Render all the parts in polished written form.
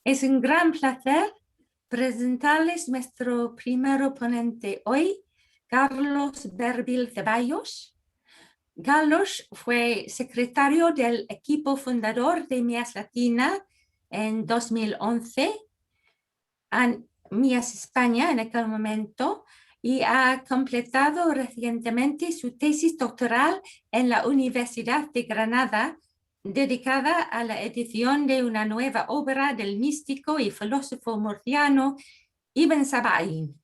Es un gran placer presentarles nuestro primer ponente hoy, Carlos Berbil Ceballos. Carlos fue secretario del equipo fundador de MIAS Latina en 2011, en MIAS España en aquel momento, y ha completado recientemente su tesis doctoral en la Universidad de Granada, dedicada a la edición de una nueva obra del místico y filósofo murciano Ibn Sabaín,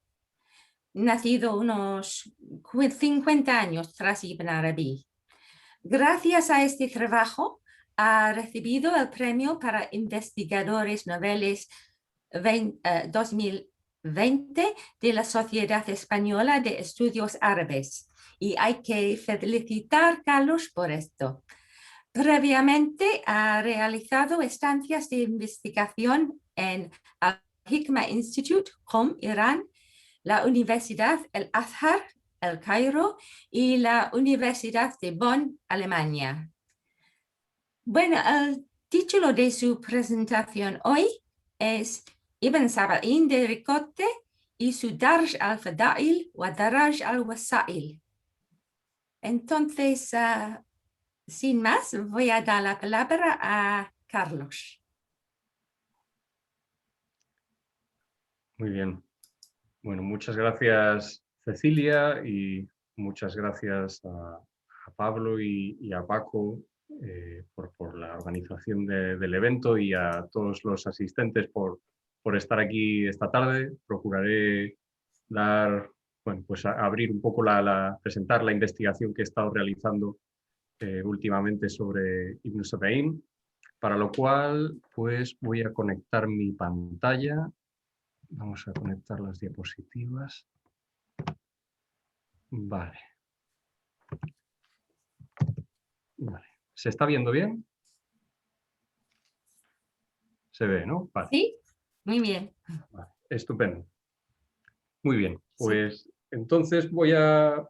nacido unos 50 años tras Ibn Arabi. Gracias a este trabajo, ha recibido el premio para investigadores noveles 2020 de la Sociedad Española de Estudios Árabes. Y hay que felicitar a Carlos por esto. Previamente ha realizado estancias de investigación en Al-Hikma Institute, Qom, Irán, la Universidad El Azhar, El Cairo, y la Universidad de Bonn, Alemania. Bueno, el título de su presentación hoy es Ibn Sabaín de Ricote y su Darj al-Fadail wa Daraj al-Wasail. Entonces, sin más, voy a dar la palabra a Carlos. Muy bien. Bueno, muchas gracias, Cecilia, y muchas gracias a Pablo y a Paco por la organización del evento, y a todos los asistentes por estar aquí esta tarde. Procuraré abrir un poco presentar la investigación que he estado realizando últimamente sobre Ibn Sabaín, para lo cual pues voy a conectar mi pantalla. Vamos a conectar las diapositivas. Vale. ¿Se está viendo bien? Se ve, ¿no? Vale. Sí, muy bien. Vale. Estupendo. Muy bien, pues sí. Entonces voy a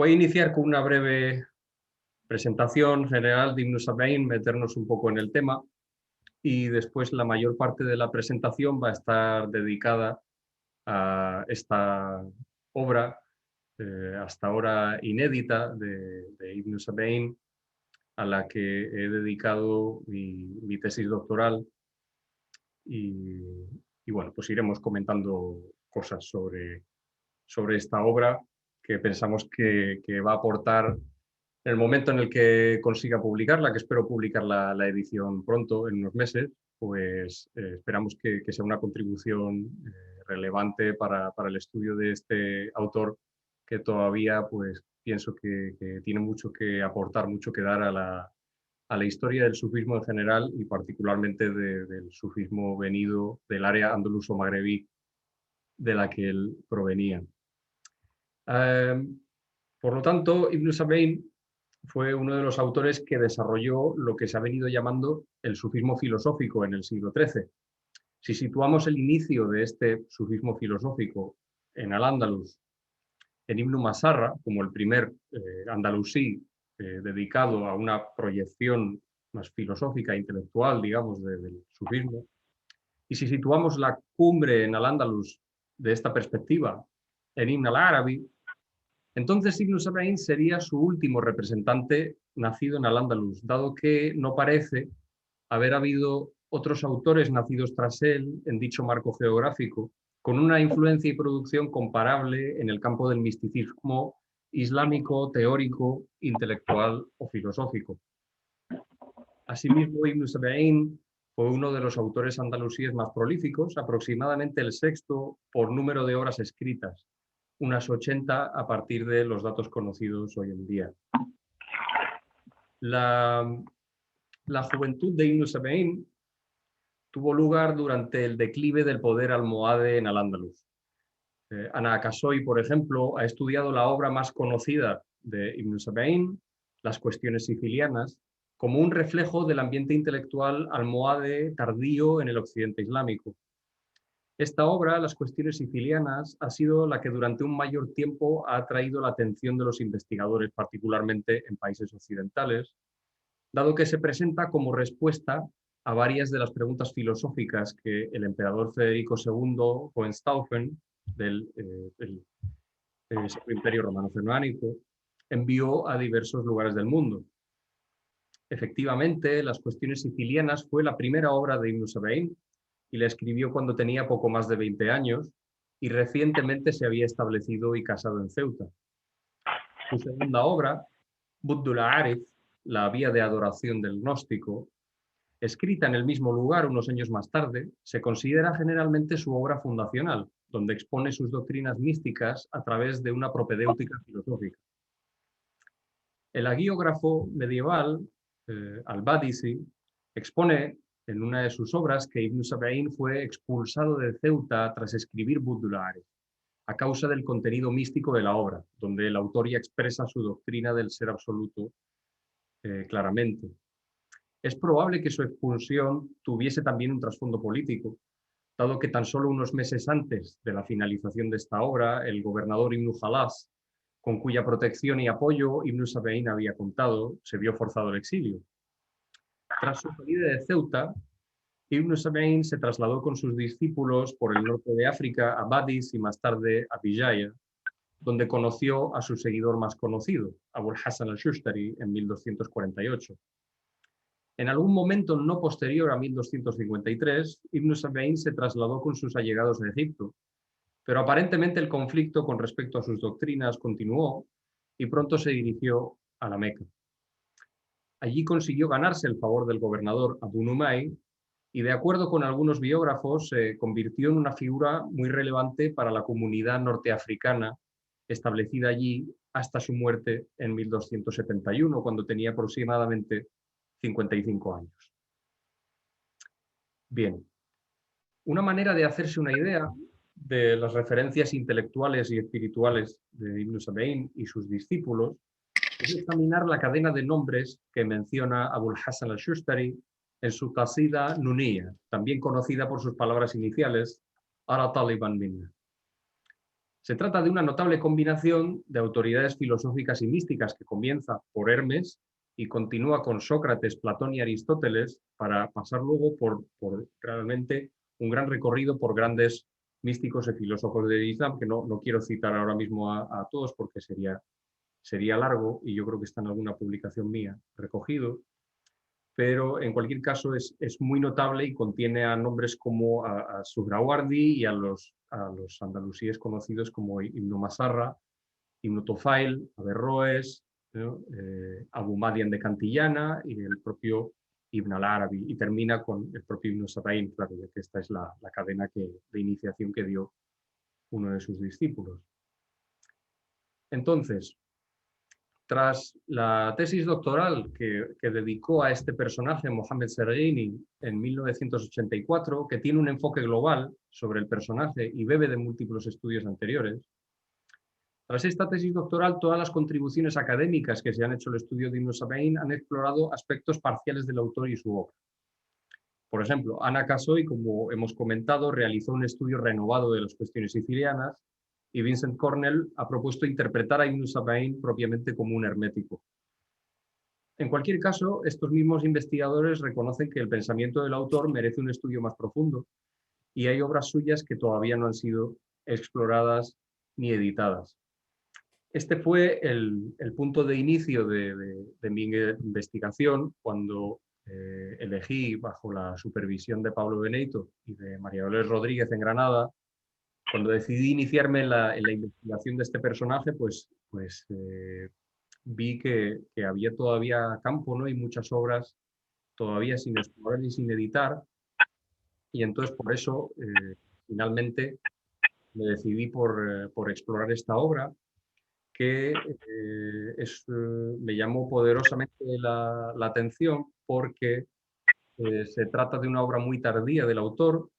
iniciar con una breve presentación general de Ibn Sabaín, meternos un poco en el tema, y después la mayor parte de la presentación va a estar dedicada a esta obra hasta ahora inédita de Ibn Sabaín, a la que he dedicado mi tesis doctoral, y bueno, pues iremos comentando cosas sobre esta obra que pensamos que va a aportar en el momento en el que consiga publicarla, que espero publicar la edición pronto, en unos meses. Pues esperamos que sea una contribución relevante para el estudio de este autor, que todavía pues pienso que tiene mucho que aportar, mucho que dar a la historia del sufismo en general, y particularmente del sufismo venido del área andaluso-magrebí de la que él provenía. Por lo tanto, Ibn Sabaín fue uno de los autores que desarrolló lo que se ha venido llamando el sufismo filosófico en el siglo XIII. Si situamos el inicio de este sufismo filosófico en Al-Ándalus, en Ibn Masarra, como el primer andalusí dedicado a una proyección más filosófica e intelectual, digamos, del sufismo, y si situamos la cumbre en Al-Ándalus de esta perspectiva en Ibn al-Arabi, entonces Ibn Sabaín sería su último representante nacido en Al-Ándalus, dado que no parece haber habido otros autores nacidos tras él en dicho marco geográfico, con una influencia y producción comparable en el campo del misticismo islámico, teórico, intelectual o filosófico. Asimismo, Ibn Sabaín fue uno de los autores andalusíes más prolíficos, aproximadamente el sexto por número de obras escritas, unas 80 a partir de los datos conocidos hoy en día. La juventud de Ibn Sabaín tuvo lugar durante el declive del poder almohade en Al-Ándalus. Ana Akasoy, por ejemplo, ha estudiado la obra más conocida de Ibn Sabaín, Las cuestiones sicilianas, como un reflejo del ambiente intelectual almohade tardío en el occidente islámico. Esta obra, Las cuestiones sicilianas, ha sido la que durante un mayor tiempo ha atraído la atención de los investigadores, particularmente en países occidentales, dado que se presenta como respuesta a varias de las preguntas filosóficas que el emperador Federico II Hohenstaufen del Sacro Imperio Romano Germánico envió a diversos lugares del mundo. Efectivamente, Las cuestiones sicilianas fue la primera obra de Ibn Sabain y la escribió cuando tenía poco más de 20 años y recientemente se había establecido y casado en Ceuta. Su segunda obra, Buddul Arif, La vía de adoración del gnóstico, escrita en el mismo lugar unos años más tarde, se considera generalmente su obra fundacional, donde expone sus doctrinas místicas a través de una propedéutica filosófica. El hagiógrafo medieval Al-Badisi expone en una de sus obras que Ibn Sabain fue expulsado de Ceuta tras escribir Buddul Arif, a causa del contenido místico de la obra, donde el autor ya expresa su doctrina del ser absoluto claramente. Es probable que su expulsión tuviese también un trasfondo político, dado que tan solo unos meses antes de la finalización de esta obra, el gobernador Ibn Jalás, con cuya protección y apoyo Ibn Sabain había contado, se vio forzado al exilio. Tras su salida de Ceuta, Ibn Sabain se trasladó con sus discípulos por el norte de África a Badis y más tarde a Bijaya, donde conoció a su seguidor más conocido, Abul Hasan al-Shustari, en 1248. En algún momento no posterior a 1253, Ibn Sabain se trasladó con sus allegados a Egipto, pero aparentemente el conflicto con respecto a sus doctrinas continuó y pronto se dirigió a la Meca. Allí consiguió ganarse el favor del gobernador Abu Numayn y, de acuerdo con algunos biógrafos, se convirtió en una figura muy relevante para la comunidad norteafricana establecida allí hasta su muerte en 1271, cuando tenía aproximadamente 55 años. Bien, una manera de hacerse una idea de las referencias intelectuales y espirituales de Ibn Sabain y sus discípulos es examinar la cadena de nombres que menciona Abul Hasan al-Shustari en su Qasida Nuniyya, también conocida por sus palabras iniciales, Ara Taliban Minna. Se trata de una notable combinación de autoridades filosóficas y místicas que comienza por Hermes y continúa con Sócrates, Platón y Aristóteles, para pasar luego por realmente un gran recorrido por grandes místicos y filósofos del Islam, que no quiero citar ahora mismo a todos porque sería largo y yo creo que está en alguna publicación mía recogido, pero en cualquier caso es muy notable y contiene a nombres como a Suhrawardi y a los andalusíes conocidos como Ibn Masarra, Ibn Tufail, Averroes, ¿no? Abu Madian de Cantillana y el propio Ibn al-Arabi, y termina con el propio Ibn Sabain, claro, ya que esta es la cadena de iniciación que dio uno de sus discípulos. Entonces, tras la tesis doctoral que dedicó a este personaje, Mohammed Sergini, en 1984, que tiene un enfoque global sobre el personaje y bebe de múltiples estudios anteriores, tras esta tesis doctoral, todas las contribuciones académicas que se han hecho al estudio de Ibn Sabain han explorado aspectos parciales del autor y su obra. Por ejemplo, Ana Casoy, como hemos comentado, realizó un estudio renovado de las cuestiones sicilianas, y Vincent Cornell ha propuesto interpretar a Ibn Sabain propiamente como un hermético. En cualquier caso, estos mismos investigadores reconocen que el pensamiento del autor merece un estudio más profundo y hay obras suyas que todavía no han sido exploradas ni editadas. Este fue el punto de inicio de mi investigación cuando elegí, bajo la supervisión de Pablo Beneyto y de María Dolores Rodríguez en Granada, cuando decidí iniciarme en la investigación de este personaje, pues vi que había todavía campo, ¿no? Y muchas obras todavía sin explorar y sin editar, y entonces por eso finalmente me decidí por explorar esta obra, que me llamó poderosamente la atención porque se trata de una obra muy tardía del autor,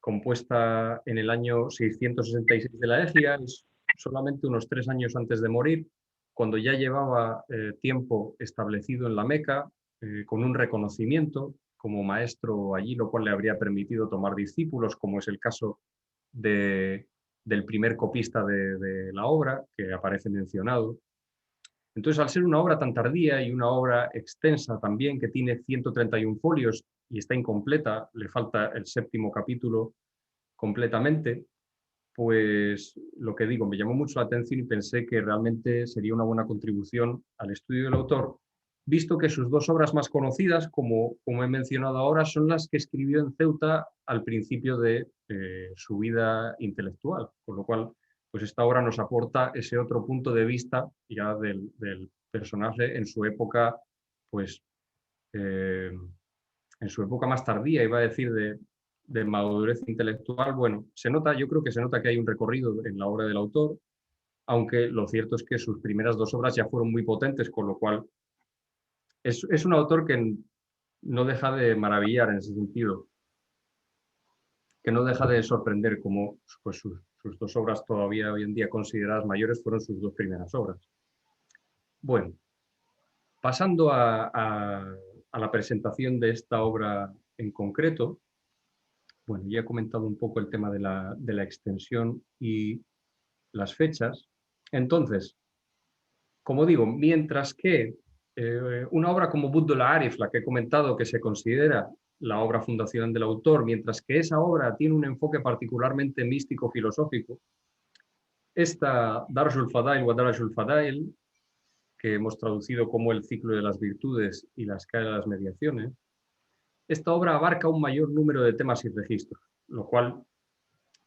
compuesta en el año 666 de la Égira, solamente unos 3 años antes de morir, cuando ya llevaba tiempo establecido en la Meca, con un reconocimiento como maestro allí, lo cual le habría permitido tomar discípulos, como es el caso del primer copista de la obra, que aparece mencionado. Entonces, al ser una obra tan tardía y una obra extensa también, que tiene 131 folios y está incompleta, le falta el 7º capítulo completamente, pues lo que digo, me llamó mucho la atención y pensé que realmente sería una buena contribución al estudio del autor, visto que sus 2 obras más conocidas, como he mencionado ahora, son las que escribió en Ceuta al principio de su vida intelectual, con lo cual pues esta obra nos aporta ese otro punto de vista ya del personaje en su época, pues en su época más tardía, iba a decir, de madurez intelectual. Bueno, yo creo que se nota que hay un recorrido en la obra del autor, aunque lo cierto es que sus primeras 2 obras ya fueron muy potentes, con lo cual es un autor que no deja de maravillar en ese sentido, que no deja de sorprender como pues, sus 2 obras todavía hoy en día consideradas mayores fueron sus 2 primeras obras. Bueno, pasando a la presentación de esta obra en concreto, bueno, ya he comentado un poco el tema de la extensión y las fechas. Entonces, como digo, mientras que una obra como Budd al-Arif, la que he comentado, que se considera la obra fundacional del autor, mientras que esa obra tiene un enfoque particularmente místico-filosófico, esta Darjul Fadail o Darjul Fadail, que hemos traducido como el ciclo de las virtudes y la escala de las mediaciones, esta obra abarca un mayor número de temas y registros, lo cual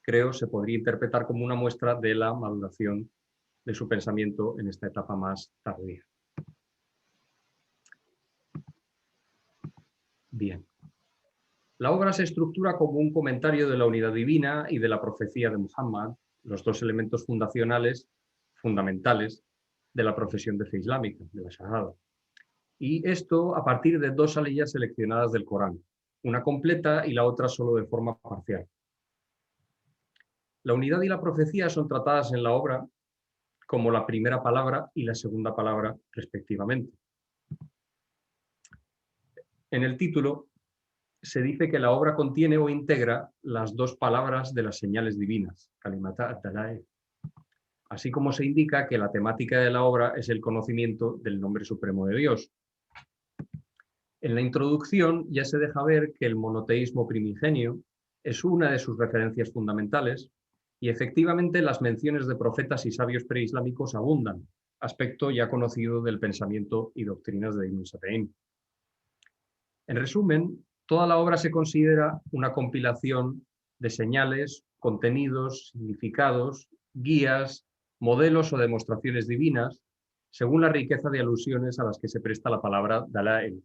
creo se podría interpretar como una muestra de la maduración de su pensamiento en esta etapa más tardía. Bien. La obra se estructura como un comentario de la unidad divina y de la profecía de Muhammad, los 2 elementos fundamentales de la profesión de fe islámica, de la Shahada. Y esto a partir de 2 aliyas seleccionadas del Corán, una completa y la otra solo de forma parcial. La unidad y la profecía son tratadas en la obra como la primera palabra y la segunda palabra, respectivamente. En el título se dice que la obra contiene o integra las 2 palabras de las señales divinas, Kalimata ad-Dalail, así como se indica que la temática de la obra es el conocimiento del nombre supremo de Dios. En la introducción ya se deja ver que el monoteísmo primigenio es una de sus referencias fundamentales y efectivamente las menciones de profetas y sabios preislámicos abundan, aspecto ya conocido del pensamiento y doctrinas de Ibn Safeín. En resumen, toda la obra se considera una compilación de señales, contenidos, significados, guías, modelos o demostraciones divinas, según la riqueza de alusiones a las que se presta la palabra Dalail.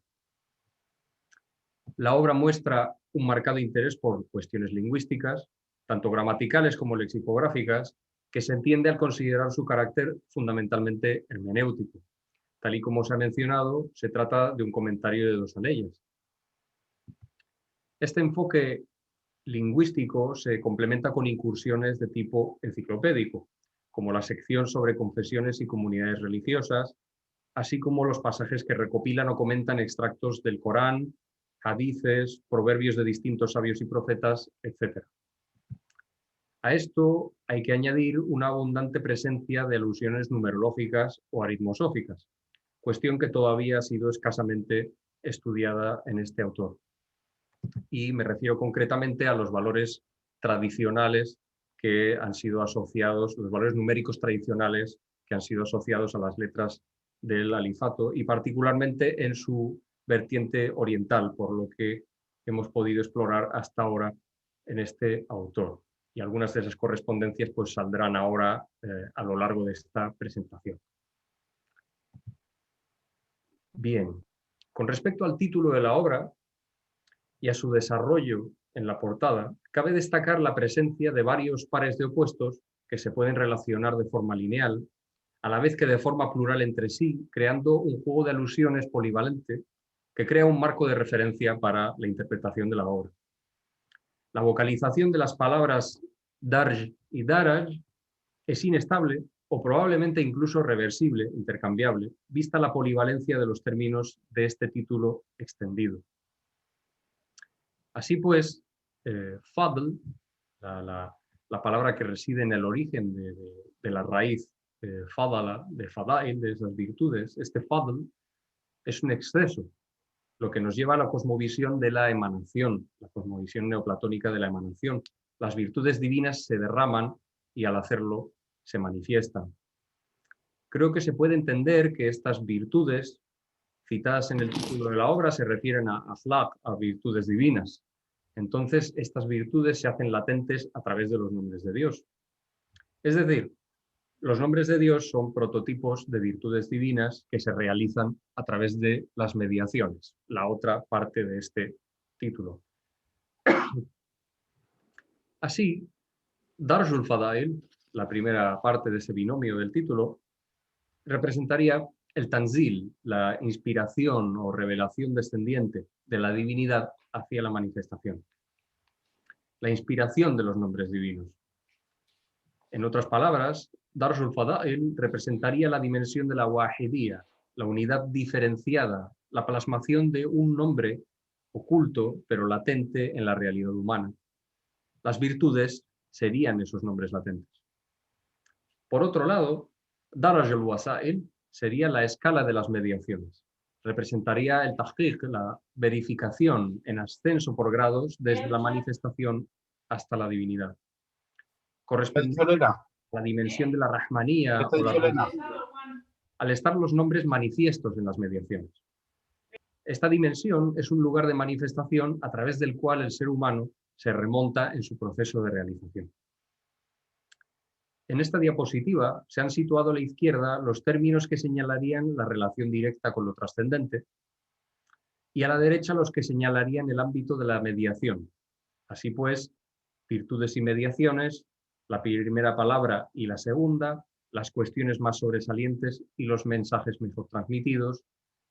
La obra muestra un marcado interés por cuestiones lingüísticas, tanto gramaticales como lexicográficas, que se entiende al considerar su carácter fundamentalmente hermenéutico. Tal y como se ha mencionado, se trata de un comentario de 2 aleyas. Este enfoque lingüístico se complementa con incursiones de tipo enciclopédico, como la sección sobre confesiones y comunidades religiosas, así como los pasajes que recopilan o comentan extractos del Corán, hadices, proverbios de distintos sabios y profetas, etc. A esto hay que añadir una abundante presencia de alusiones numerológicas o aritmosóficas, cuestión que todavía ha sido escasamente estudiada en este autor. Y me refiero concretamente a los valores tradicionales que han sido asociados, los valores numéricos tradicionales que han sido asociados a las letras del alifato y particularmente en su vertiente oriental, por lo que hemos podido explorar hasta ahora en este autor. Y algunas de esas correspondencias pues saldrán ahora a lo largo de esta presentación. Bien, con respecto al título de la obra y a su desarrollo en la portada, cabe destacar la presencia de varios pares de opuestos que se pueden relacionar de forma lineal, a la vez que de forma plural entre sí, creando un juego de alusiones polivalente que crea un marco de referencia para la interpretación de la obra. La vocalización de las palabras darj y daraj es inestable o probablemente incluso reversible, intercambiable, vista la polivalencia de los términos de este título extendido. Así pues, Fadl, la palabra que reside en el origen de la raíz fadala, de fadail, de esas virtudes, este fadl es un exceso, lo que nos lleva a la cosmovisión de la emanación, la cosmovisión neoplatónica de la emanación. Las virtudes divinas se derraman y al hacerlo se manifiestan. Creo que se puede entender que estas virtudes citadas en el título de la obra se refieren a akhlaq, a virtudes divinas. Entonces, estas virtudes se hacen latentes a través de los nombres de Dios. Es decir, los nombres de Dios son prototipos de virtudes divinas que se realizan a través de las mediaciones, la otra parte de este título. Así, Darjul Fadail, la primera parte de ese binomio del título, representaría el tanzil, la inspiración o revelación descendiente de la divinidad hacia la manifestación. La inspiración de los nombres divinos. En otras palabras, Darjul Fadail representaría la dimensión de la wahidiyya, la unidad diferenciada, la plasmación de un nombre oculto pero latente en la realidad humana. Las virtudes serían esos nombres latentes. Por otro lado, Daraj al-Wasail sería la escala de las mediaciones. Representaría el tahqiq, la verificación en ascenso por grados desde la manifestación hasta la divinidad. Corresponde a la dimensión de la rahmanía o la al estar los nombres manifiestos en las mediaciones. Esta dimensión es un lugar de manifestación a través del cual el ser humano se remonta en su proceso de realización. En esta diapositiva se han situado a la izquierda los términos que señalarían la relación directa con lo trascendente y a la derecha los que señalarían el ámbito de la mediación. Así pues, virtudes y mediaciones, la primera palabra y la segunda, las cuestiones más sobresalientes y los mensajes mejor transmitidos,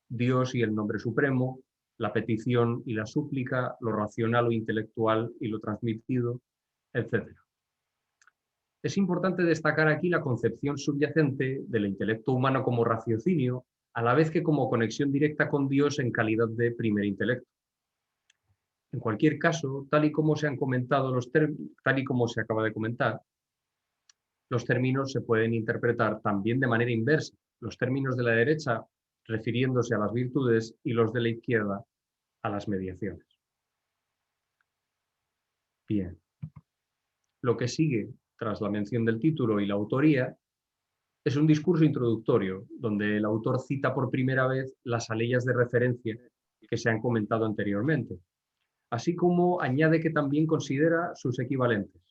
Dios y el nombre supremo, la petición y la súplica, lo racional o intelectual y lo transmitido, etc. Es importante destacar aquí la concepción subyacente del intelecto humano como raciocinio, a la vez que como conexión directa con Dios en calidad de primer intelecto. En cualquier caso, tal y como se han comentado tal y como se acaba de comentar, los términos se pueden interpretar también de manera inversa. Los términos de la derecha refiriéndose a las virtudes y los de la izquierda a las mediaciones. Bien. Lo que sigue tras la mención del título y la autoría es un discurso introductorio donde el autor cita por primera vez las aleyas de referencia que se han comentado anteriormente, así como añade que también considera sus equivalentes.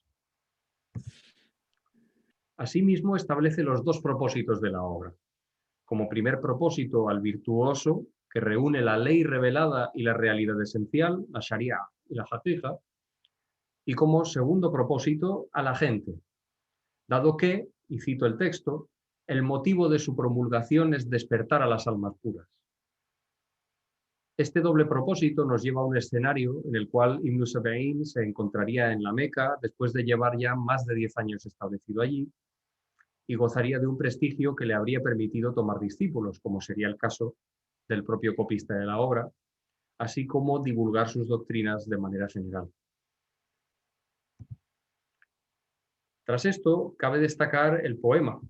Asimismo, establece los dos propósitos de la obra. Como primer propósito al virtuoso, que reúne la ley revelada y la realidad esencial, la sharia y la haqiqa, y como segundo propósito a la gente, dado que, y cito el texto, el motivo de su promulgación es despertar a las almas puras. Este doble propósito nos lleva a un escenario en el cual Ibn Sab'in se encontraría en la Meca después de llevar ya más de 10 años establecido allí y gozaría de un prestigio que le habría permitido tomar discípulos, como sería el caso del propio copista de la obra, así como divulgar sus doctrinas de manera general. Tras esto, cabe destacar el poema,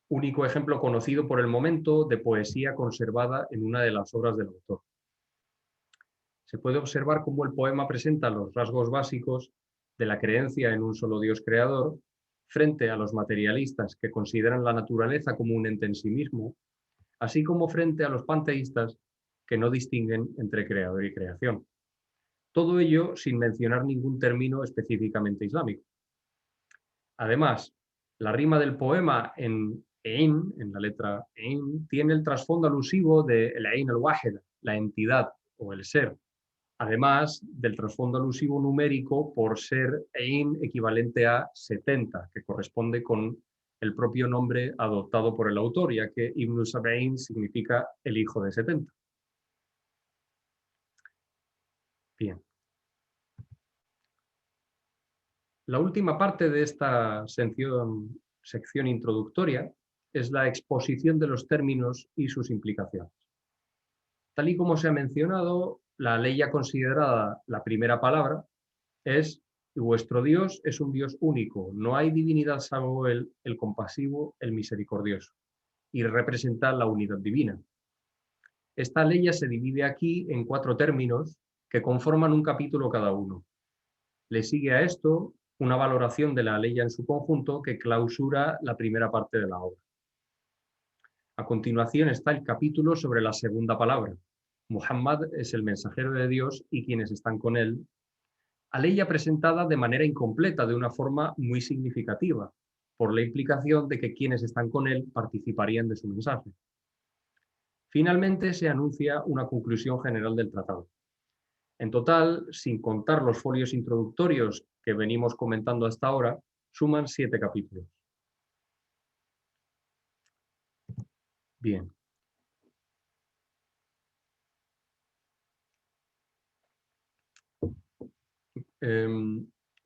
único ejemplo conocido por el momento de poesía conservada en una de las obras del autor. Se puede observar cómo el poema presenta los rasgos básicos de la creencia en un solo Dios creador frente a los materialistas que consideran la naturaleza como un ente en sí mismo, así como frente a los panteístas que no distinguen entre creador y creación. Todo ello sin mencionar ningún término específicamente islámico. Además, la rima del poema en Ein, en la letra Ein, tiene el trasfondo alusivo de el Ein al-Wahid, la entidad o el ser, además del trasfondo alusivo numérico por ser Ein equivalente a 70, que corresponde con el propio nombre adoptado por el autor, ya que Ibn Sab'in significa el hijo de 70. Bien. La última parte de esta sección introductoria es la exposición de los términos y sus implicaciones. Tal y como se ha mencionado, la ley ya considerada la primera palabra es y vuestro Dios es un Dios único, no hay divinidad salvo Él, el compasivo, el misericordioso, y representa la unidad divina. Esta ley se divide aquí en 4 términos que conforman un capítulo cada uno. Le sigue a esto una valoración de la ley en su conjunto que clausura la primera parte de la obra. A continuación está el capítulo sobre la segunda palabra. Muhammad es el mensajero de Dios y quienes están con él. Aleya presentada de manera incompleta, de una forma muy significativa, por la implicación de que quienes están con él participarían de su mensaje. Finalmente se anuncia una conclusión general del tratado. En total, sin contar los folios introductorios que venimos comentando hasta ahora, suman 7 capítulos. Bien.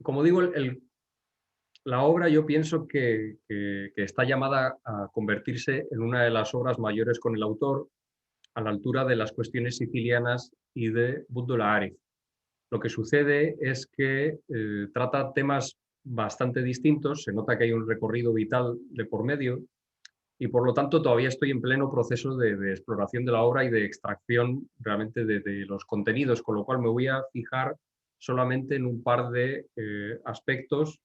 Como digo, la obra yo pienso que está llamada a convertirse en una de las obras mayores con el autor, a la altura de las cuestiones sicilianas y de Abdul Arif. Lo que sucede es que trata temas bastante distintos, se nota que hay un recorrido vital de por medio y por lo tanto todavía estoy en pleno proceso de exploración de la obra y de extracción realmente de los contenidos, con lo cual me voy a fijar solamente en un par de aspectos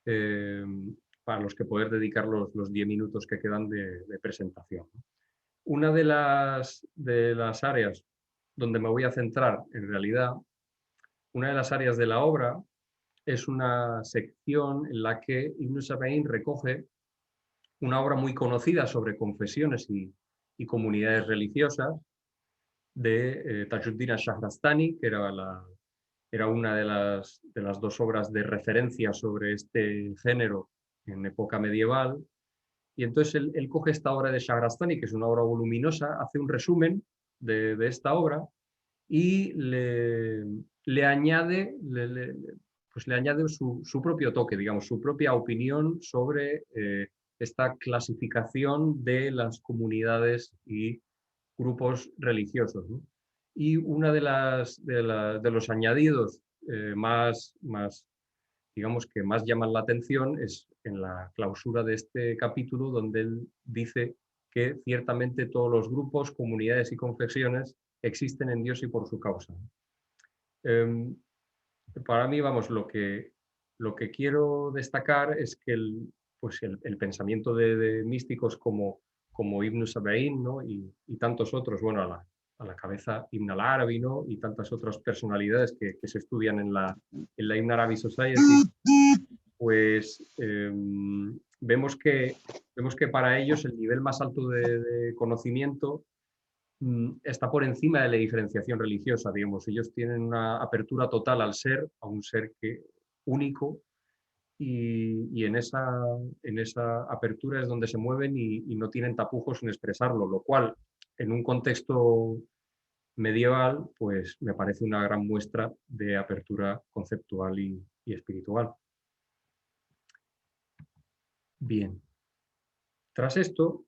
para los que poder dedicar los 10 minutos que quedan de presentación. Una de las áreas donde me voy a centrar, en realidad, una de las áreas de la obra es una sección en la que Ibn Sabain recoge una obra muy conocida sobre confesiones y comunidades religiosas de Tajuddin al-Shahrastani, que era una de las 2 obras de referencia sobre este género en época medieval. Y entonces él coge esta obra de Shahrastani, que es una obra voluminosa, hace un resumen de esta obra y le añade, pues le añade su propio toque, digamos, su propia opinión sobre esta clasificación de las comunidades y grupos religiosos, ¿no? Y una de los añadidos más, digamos, que más llaman la atención es en la clausura de este capítulo, donde él dice que ciertamente todos los grupos, comunidades y confesiones existen en Dios y por su causa. Para mí, vamos, lo que quiero destacar es que el pensamiento de místicos como Ibn Sabain, ¿no? y tantos otros, bueno, a la cabeza Ibn al-Arabi, ¿no? y tantas otras personalidades que se estudian en la Ibn Arabi Society, pues vemos que para ellos el nivel más alto de conocimiento está por encima de la diferenciación religiosa, digamos. Ellos tienen una apertura total al ser, a un ser único, y en esa apertura es donde se mueven y no tienen tapujos en expresarlo, lo cual en un contexto medieval pues me parece una gran muestra de apertura conceptual y espiritual. Bien. Tras esto,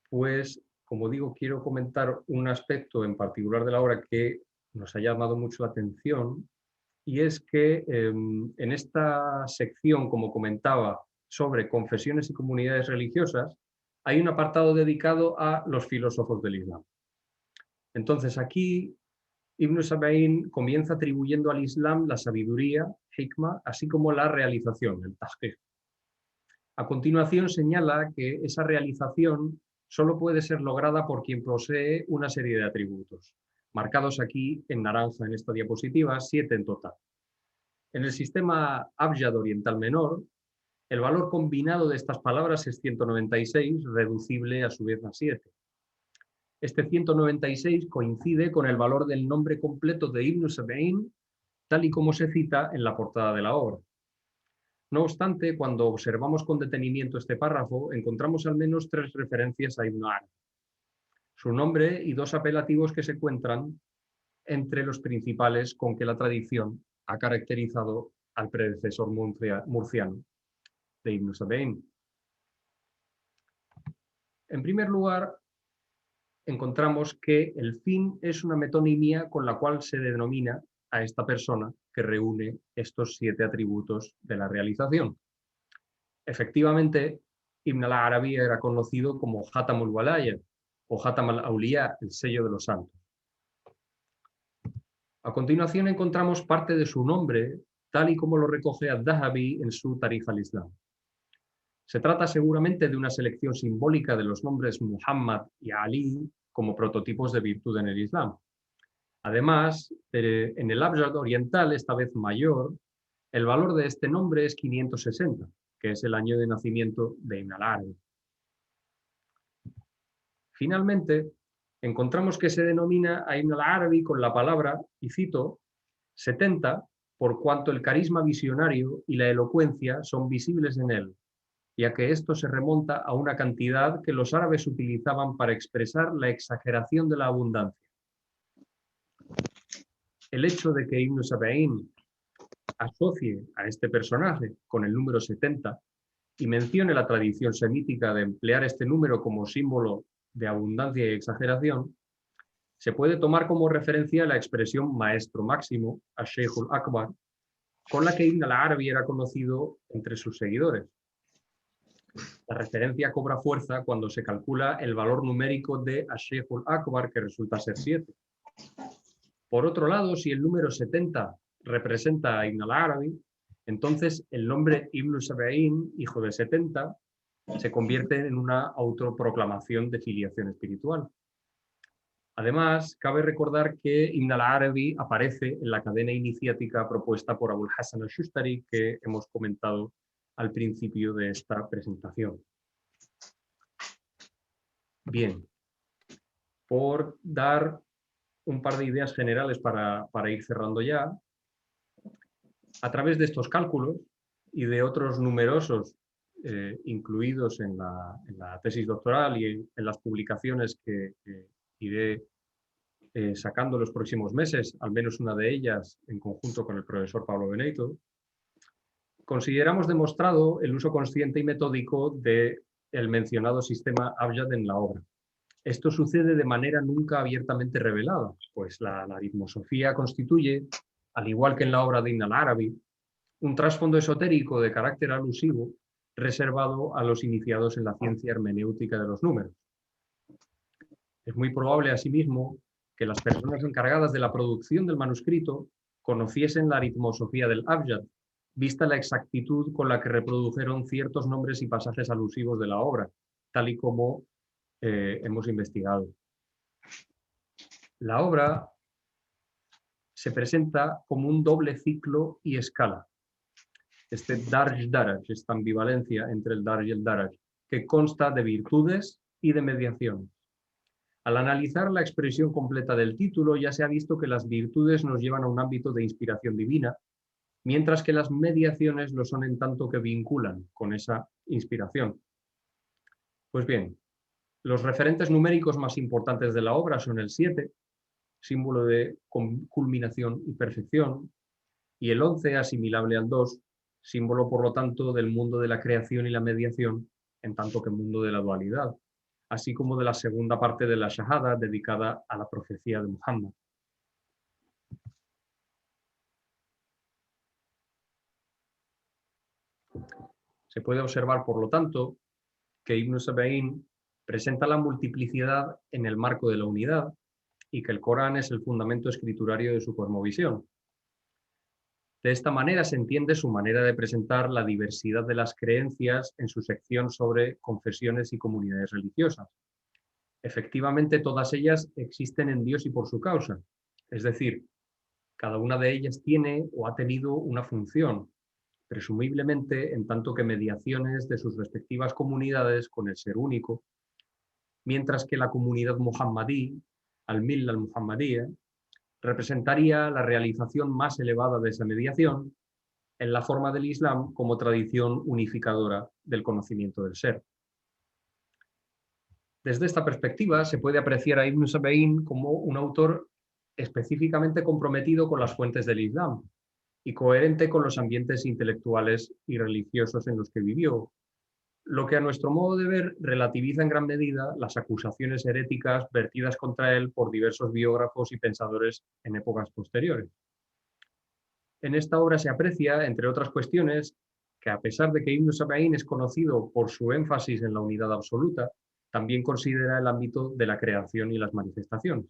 pues, como digo, quiero comentar un aspecto en particular de la obra que nos ha llamado mucho la atención, y es que en esta sección, como comentaba, sobre confesiones y comunidades religiosas, hay un apartado dedicado a los filósofos del Islam. Entonces, aquí Ibn Sabain comienza atribuyendo al Islam la sabiduría, hikmah, así como la realización, el tahqiq. A continuación señala que esa realización solo puede ser lograda por quien posee una serie de atributos, marcados aquí en naranja en esta diapositiva, 7 en total. En el sistema Abjad oriental menor, el valor combinado de estas palabras es 196, reducible a su vez a 7. Este 196 coincide con el valor del nombre completo de Ibn Sabain, tal y como se cita en la portada de la obra. No obstante, cuando observamos con detenimiento este párrafo, encontramos al menos 3 referencias a Ibn Arabi, su nombre y 2 apelativos que se encuentran entre los principales con que la tradición ha caracterizado al predecesor murciano de Ibn Sabain. En primer lugar, encontramos que el fin es una metonimia con la cual se denomina a esta persona que reúne estos 7 atributos de la realización. Efectivamente, Ibn al-Arabi era conocido como Hatam al-Walaya o Hatam al-Awliya, el sello de los santos. A continuación encontramos parte de su nombre, tal y como lo recoge al-Dhahabi en su Tarikh al-Islam. Se trata seguramente de una selección simbólica de los nombres Muhammad y Ali como prototipos de virtud en el Islam. Además, en el Abjad oriental, esta vez mayor, el valor de este nombre es 560, que es el año de nacimiento de Ibn al-Arabi. Finalmente, encontramos que se denomina a Ibn al-Arabi con la palabra, y cito, 70, por cuanto el carisma visionario y la elocuencia son visibles en él, ya que esto se remonta a una cantidad que los árabes utilizaban para expresar la exageración de la abundancia. El hecho de que Ibn Sab'in asocie a este personaje con el número 70 y mencione la tradición semítica de emplear este número como símbolo de abundancia y exageración, se puede tomar como referencia la expresión maestro máximo, al-Sheikh al-Akbar, con la que Ibn al-Arabi era conocido entre sus seguidores. La referencia cobra fuerza cuando se calcula el valor numérico de al-Sheikh al-Akbar, que resulta ser 7. Por otro lado, si el número 70 representa a Ibn al-Arabi, entonces el nombre Ibn Sab'in, hijo de 70, se convierte en una autoproclamación de filiación espiritual. Además, cabe recordar que Ibn al-Arabi aparece en la cadena iniciática propuesta por Abul Hasan al-Shustari, que hemos comentado al principio de esta presentación. Bien, por dar un par de ideas generales para ir cerrando ya, a través de estos cálculos y de otros numerosos incluidos en la tesis doctoral y en las publicaciones que iré sacando los próximos meses, al menos una de ellas en conjunto con el profesor Pablo Benito, consideramos demostrado el uso consciente y metódico del mencionado sistema Abjad en la obra. Esto sucede de manera nunca abiertamente revelada, pues la aritmosofía constituye, al igual que en la obra de Ibn al-Arabi, un trasfondo esotérico de carácter alusivo reservado a los iniciados en la ciencia hermenéutica de los números. Es muy probable, asimismo, que las personas encargadas de la producción del manuscrito conociesen la aritmosofía del Abjad, vista la exactitud con la que reprodujeron ciertos nombres y pasajes alusivos de la obra, tal y como hemos investigado. La obra se presenta como un doble ciclo y escala. Este Darj-Daraj, esta ambivalencia entre el Darj y el Daraj, que consta de virtudes y de mediaciones. Al analizar la expresión completa del título, ya se ha visto que las virtudes nos llevan a un ámbito de inspiración divina, mientras que las mediaciones lo son en tanto que vinculan con esa inspiración. Pues bien, los referentes numéricos más importantes de la obra son el 7, símbolo de culminación y perfección, y el 11, asimilable al 2, símbolo, por lo tanto, del mundo de la creación y la mediación, en tanto que mundo de la dualidad, así como de la segunda parte de la Shahada, dedicada a la profecía de Muhammad. Se puede observar, por lo tanto, que Ibn Sab'in presenta la multiplicidad en el marco de la unidad y que el Corán es el fundamento escriturario de su cosmovisión. De esta manera se entiende su manera de presentar la diversidad de las creencias en su sección sobre confesiones y comunidades religiosas. Efectivamente, todas ellas existen en Dios y por su causa, es decir, cada una de ellas tiene o ha tenido una función, presumiblemente en tanto que mediaciones de sus respectivas comunidades con el ser único, mientras que la comunidad muhammadí, al-Millah al-Muhammadiyya, representaría la realización más elevada de esa mediación en la forma del Islam como tradición unificadora del conocimiento del ser. Desde esta perspectiva se puede apreciar a Ibn Sab'in como un autor específicamente comprometido con las fuentes del Islam y coherente con los ambientes intelectuales y religiosos en los que vivió, lo que a nuestro modo de ver relativiza en gran medida las acusaciones heréticas vertidas contra él por diversos biógrafos y pensadores en épocas posteriores. En esta obra se aprecia, entre otras cuestiones, que a pesar de que Ibn Sab'in es conocido por su énfasis en la unidad absoluta, también considera el ámbito de la creación y las manifestaciones.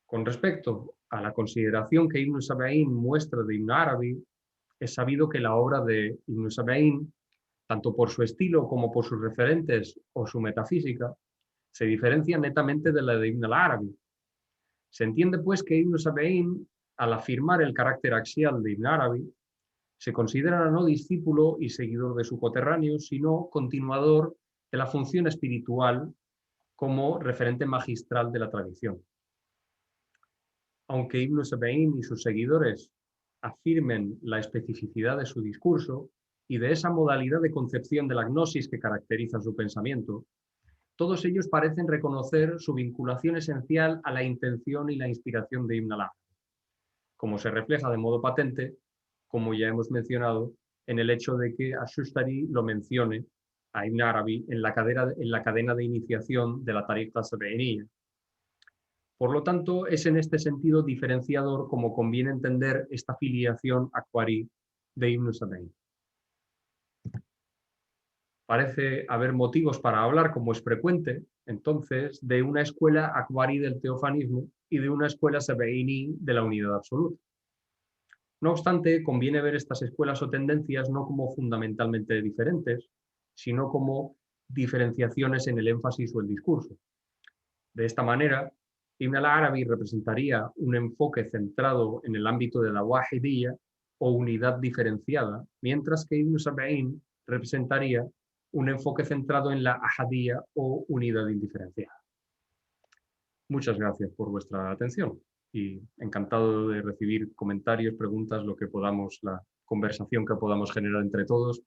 Con respecto a la consideración que Ibn Sab'in muestra de Ibn Arabi, es sabido que la obra de Ibn Sab'in, tanto por su estilo como por sus referentes o su metafísica, se diferencia netamente de la de Ibn al-Arabi. Se entiende, pues, que Ibn Sab'in, al afirmar el carácter axial de Ibn Arabi, se considera no discípulo y seguidor de su coterráneo, sino continuador de la función espiritual como referente magistral de la tradición. Aunque Ibn Sab'in y sus seguidores afirmen la especificidad de su discurso y de esa modalidad de concepción de la gnosis que caracteriza su pensamiento, todos ellos parecen reconocer su vinculación esencial a la intención y la inspiración de Ibn al-Arabi, como se refleja de modo patente, como ya hemos mencionado, en el hecho de que Ash-Shustari lo mencione a Ibn Arabi en la cadena de iniciación de la Tariqa Sab'iniyya. Por lo tanto, es en este sentido diferenciador como conviene entender esta filiación akhbarí de Ibn Sab'in. Parece haber motivos para hablar, como es frecuente, entonces, de una escuela akhbarí del teofanismo y de una escuela sab'ini de la unidad absoluta. No obstante, conviene ver estas escuelas o tendencias no como fundamentalmente diferentes, sino como diferenciaciones en el énfasis o el discurso. De esta manera, Ibn al-Arabi representaría un enfoque centrado en el ámbito de la wahidiyya o unidad diferenciada, mientras que Ibn Sab'in representaría un enfoque centrado en la ahadiyya o unidad indiferenciada. Muchas gracias por vuestra atención y encantado de recibir comentarios, preguntas, lo que podamos, la conversación que podamos generar entre todos.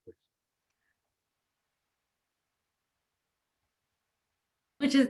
Muchas